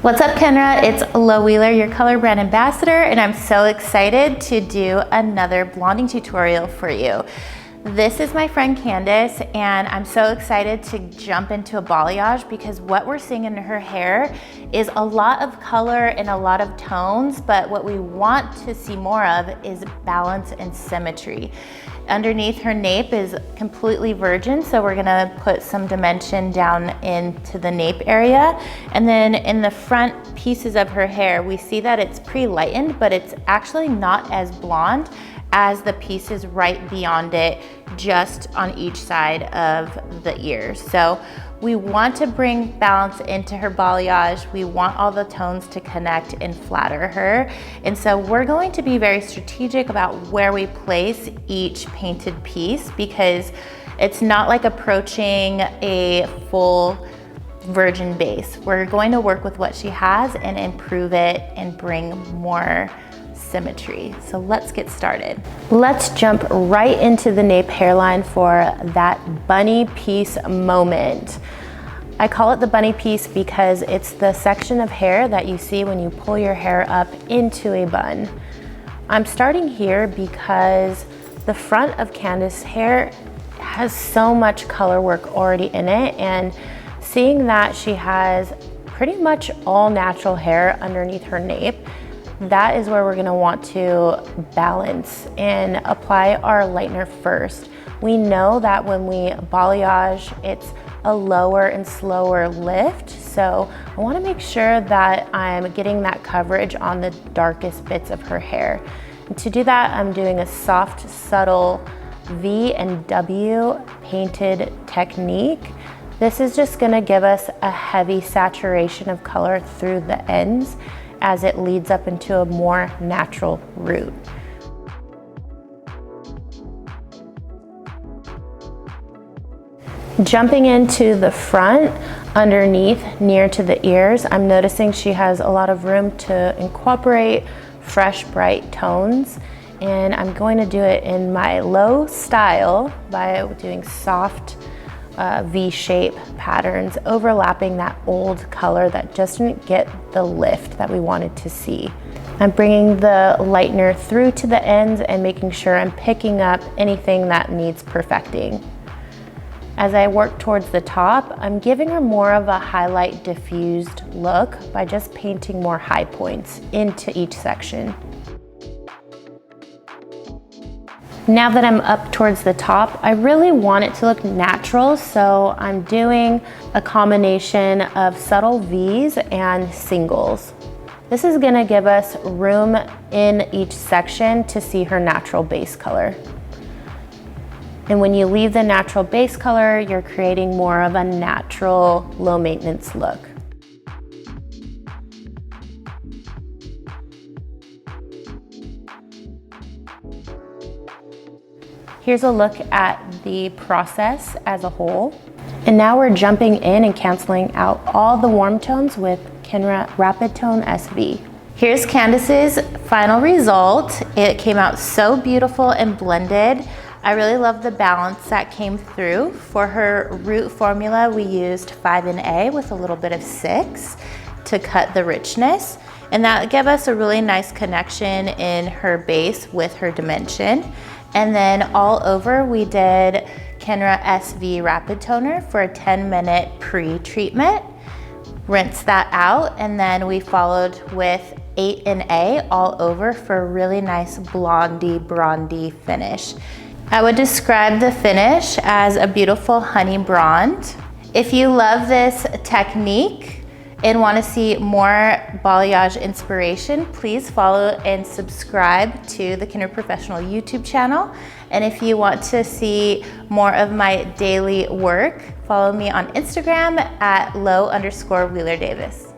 What's up, Kenra? It's Lo Wheeler, your color brand ambassador, and I'm so excited to do another blonding tutorial for you. This is my friend Candace, and I'm so excited to jump into a balayage because what we're seeing in her hair is a lot of color and a lot of tones, but what we want to see more of is balance and symmetry. Underneath her nape is completely virgin, so we're gonna put some dimension down into the nape area. And then in the front pieces of her hair, we see that it's pre-lightened, but it's actually not as blonde as the pieces right beyond it, just on each side of the ears. So we want to bring balance into her balayage. We want all the tones to connect and flatter her. And so we're going to be very strategic about where we place each painted piece because it's not like approaching a full virgin base. We're going to work with what she has and improve it and bring more symmetry. So let's get started. Let's jump right into the nape hairline for that bunny piece moment. I call it the bunny piece because it's the section of hair that you see when you pull your hair up into a bun. I'm starting here because the front of Candace's hair has so much color work already in it, and seeing that she has pretty much all natural hair underneath her nape, that is where we're gonna want to balance and apply our lightener first. We know that when we balayage, it's a lower and slower lift, so I wanna make sure that I'm getting that coverage on the darkest bits of her hair. And to do that, I'm doing a soft, subtle V and W painted technique. This is just gonna give us a heavy saturation of color through the ends as it leads up into a more natural root. Jumping into the front, underneath, near to the ears, I'm noticing she has a lot of room to incorporate fresh, bright tones. And I'm going to do it in my low style by doing soft V-shape patterns, overlapping that old color that just didn't get the lift that we wanted to see. I'm bringing the lightener through to the ends and making sure I'm picking up anything that needs perfecting. As I work towards the top, I'm giving her more of a highlight diffused look by just painting more high points into each section. Now that I'm up towards the top, I really want it to look natural, so I'm doing a combination of subtle V's and singles. This is gonna give us room in each section to see her natural base color. And when you leave the natural base color, you're creating more of a natural, low maintenance look. Here's a look at the process as a whole. And now we're jumping in and canceling out all the warm tones with Kenra Rapid Tone SV. Here's Candace's final result. It came out so beautiful and blended. I really love the balance that came through. For her root formula, we used 5NA with a little bit of 6 to cut the richness. And that gave us a really nice connection in her base with her dimension. And then all over, we did Kenra SV Rapid Toner for a 10-minute pre-treatment. Rinse that out, and then we followed with 8NA all over for a really nice blondie, brondy finish. I would describe the finish as a beautiful honey blonde. If you love this technique and want to see more balayage inspiration, please follow and subscribe to the Kenra Professional YouTube channel. And if you want to see more of my daily work, follow me on Instagram at Lo_Wheeler Davis.